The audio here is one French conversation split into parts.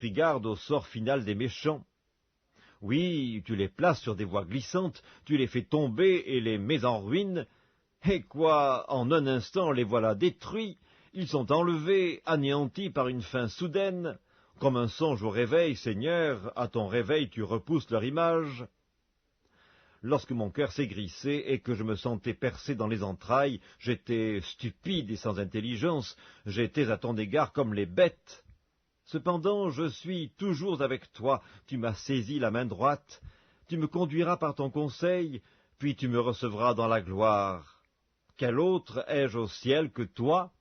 pris garde au sort final des méchants. Oui, tu les places sur des voies glissantes, tu les fais tomber et les mets en ruine, et quoi, en un instant les voilà détruits, ils sont enlevés, anéantis par une fin soudaine. Comme un songe au réveil, Seigneur, à ton réveil tu repousses leur image. Lorsque mon cœur s'aigrissait et que je me sentais percé dans les entrailles, j'étais stupide et sans intelligence, j'étais à ton égard comme les bêtes. Cependant, je suis toujours avec toi, tu m'as saisi la main droite, tu me conduiras par ton conseil, puis tu me recevras dans la gloire. Quel autre ai-je au ciel que toi?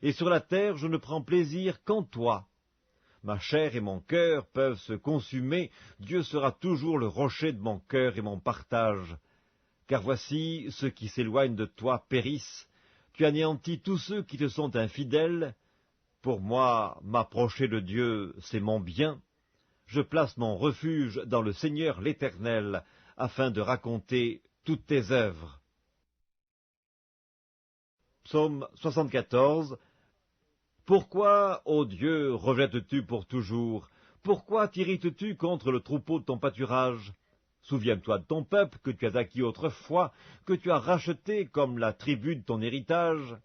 Et sur la terre je ne prends plaisir qu'en toi. Ma chair et mon cœur peuvent se consumer, Dieu sera toujours le rocher de mon cœur et mon partage. Car voici, ceux qui s'éloignent de toi périssent, tu anéantis tous ceux qui te sont infidèles. Pour moi, m'approcher de Dieu, c'est mon bien. Je place mon refuge dans le Seigneur l'Éternel, afin de raconter toutes tes œuvres. Psaume 74. Pourquoi, ô Dieu, rejettes-tu pour toujours? Pourquoi t'irrites-tu contre le troupeau de ton pâturage? Souviens-toi de ton peuple que tu as acquis autrefois, que tu as racheté comme la tribu de ton héritage.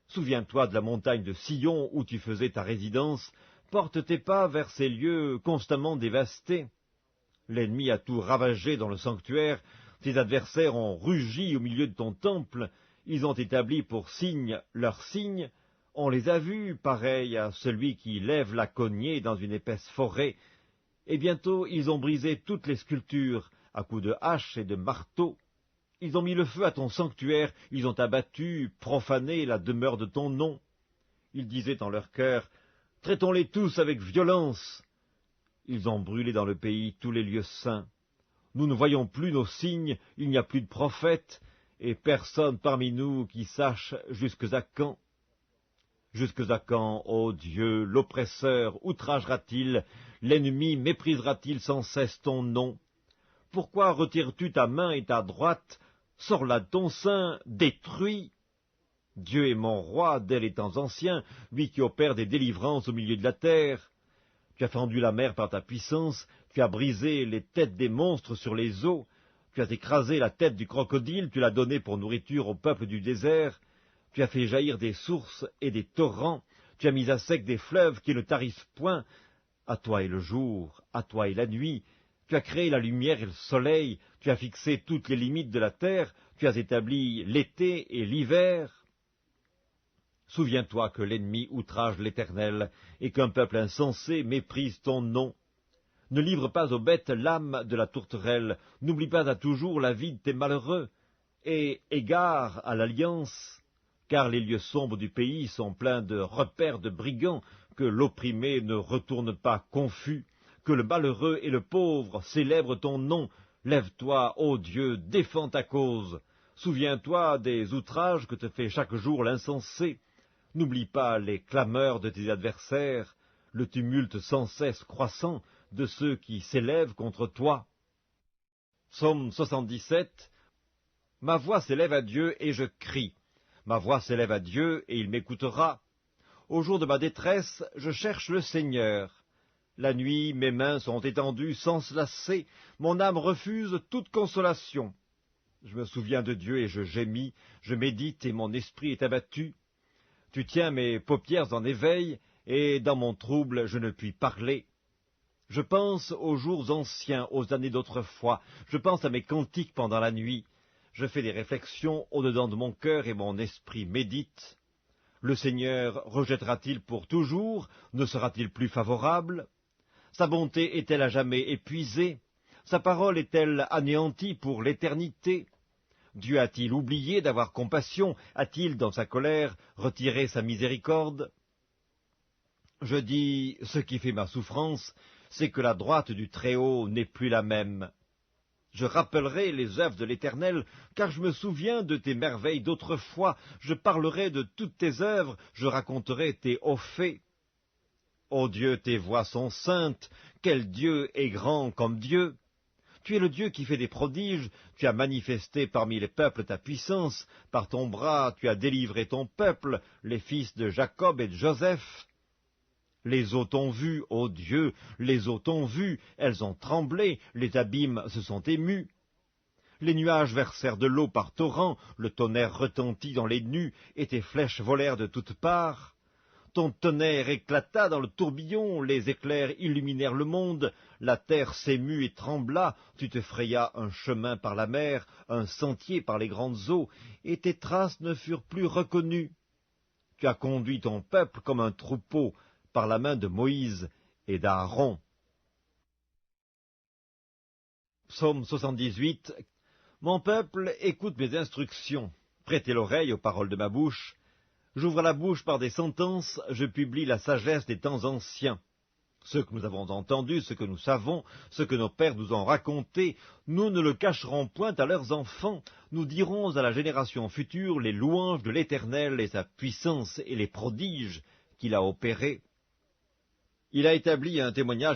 Souviens-toi de la montagne de Sion où tu faisais ta résidence, porte tes pas vers ces lieux constamment dévastés. L'ennemi a tout ravagé dans le sanctuaire, tes adversaires ont rugi au milieu de ton temple, ils ont établi pour signe leur signe, on les a vus pareils à celui qui lève la cognée dans une épaisse forêt, et bientôt ils ont brisé toutes les sculptures à coups de hache et de marteau. Ils ont mis le feu à ton sanctuaire, ils ont abattu, profané la demeure de ton nom. Ils disaient en leur cœur, « Traitons-les tous avec violence !» Ils ont brûlé dans le pays tous les lieux saints. Nous ne voyons plus nos signes, il n'y a plus de prophètes, et personne parmi nous qui sache jusque à quand. Jusque à quand, ô Dieu, l'oppresseur outragera-t-il, l'ennemi méprisera-t-il sans cesse ton nom? Pourquoi retires-tu ta main et ta droite? Sors-la de ton sein, détruis! Dieu est mon roi dès les temps anciens, lui qui opère des délivrances au milieu de la terre. Tu as fendu la mer par ta puissance, tu as brisé les têtes des monstres sur les eaux, tu as écrasé la tête du crocodile, tu l'as donnée pour nourriture au peuple du désert, tu as fait jaillir des sources et des torrents, tu as mis à sec des fleuves qui ne tarissent point. À toi est le jour, à toi est la nuit, tu as créé la lumière et le soleil, tu as fixé toutes les limites de la terre, tu as établi l'été et l'hiver. Souviens-toi que l'ennemi outrage l'Éternel, et qu'un peuple insensé méprise ton nom. Ne livre pas aux bêtes l'âme de la tourterelle, n'oublie pas à toujours la vie de tes malheureux, et égare à l'alliance, car les lieux sombres du pays sont pleins de repères de brigands, que l'opprimé ne retourne pas confus, que le malheureux et le pauvre célèbrent ton nom. Lève-toi, ô Dieu, défends ta cause. Souviens-toi des outrages que te fait chaque jour l'insensé. N'oublie pas les clameurs de tes adversaires, le tumulte sans cesse croissant de ceux qui s'élèvent contre toi. Psaume 77. Ma voix s'élève à Dieu et je crie. Ma voix s'élève à Dieu et il m'écoutera. Au jour de ma détresse, je cherche le Seigneur. La nuit, mes mains sont étendues sans se lasser, mon âme refuse toute consolation. Je me souviens de Dieu et je gémis, je médite et mon esprit est abattu. Tu tiens mes paupières en éveil, et dans mon trouble je ne puis parler. Je pense aux jours anciens, aux années d'autrefois, je pense à mes cantiques pendant la nuit. Je fais des réflexions au-dedans de mon cœur et mon esprit médite. Le Seigneur rejettera-t-il pour toujours? Ne sera-t-il plus favorable? Sa bonté est-elle à jamais épuisée? Sa parole est-elle anéantie pour l'éternité? Dieu a-t-il oublié d'avoir compassion? A-t-il, dans sa colère, retiré sa miséricorde? Je dis, ce qui fait ma souffrance, c'est que la droite du Très-Haut n'est plus la même. Je rappellerai les œuvres de l'Éternel, car je me souviens de tes merveilles d'autrefois. Je parlerai de toutes tes œuvres, je raconterai tes hauts faits. Ô Dieu, tes voies sont saintes. Quel Dieu est grand comme Dieu! Tu es le Dieu qui fait des prodiges, tu as manifesté parmi les peuples ta puissance, par ton bras tu as délivré ton peuple, les fils de Jacob et de Joseph. Les eaux t'ont vu, ô Dieu, les eaux t'ont vu, elles ont tremblé, les abîmes se sont émus. Les nuages versèrent de l'eau par torrents, le tonnerre retentit dans les nues, et tes flèches volèrent de toutes parts. Ton tonnerre éclata dans le tourbillon, les éclairs illuminèrent le monde, la terre s'émut et trembla, tu te frayas un chemin par la mer, un sentier par les grandes eaux, et tes traces ne furent plus reconnues. Tu as conduit ton peuple comme un troupeau, par la main de Moïse et d'Aaron. Psaume 78. Mon peuple, écoute mes instructions, prêtez l'oreille aux paroles de ma bouche. J'ouvre la bouche par des sentences, je publie la sagesse des temps anciens. Ce que nous avons entendu, ce que nous savons, ce que nos pères nous ont raconté, nous ne le cacherons point à leurs enfants. Nous dirons à la génération future les louanges de l'Éternel et sa puissance et les prodiges qu'il a opérés. Il a établi un témoignage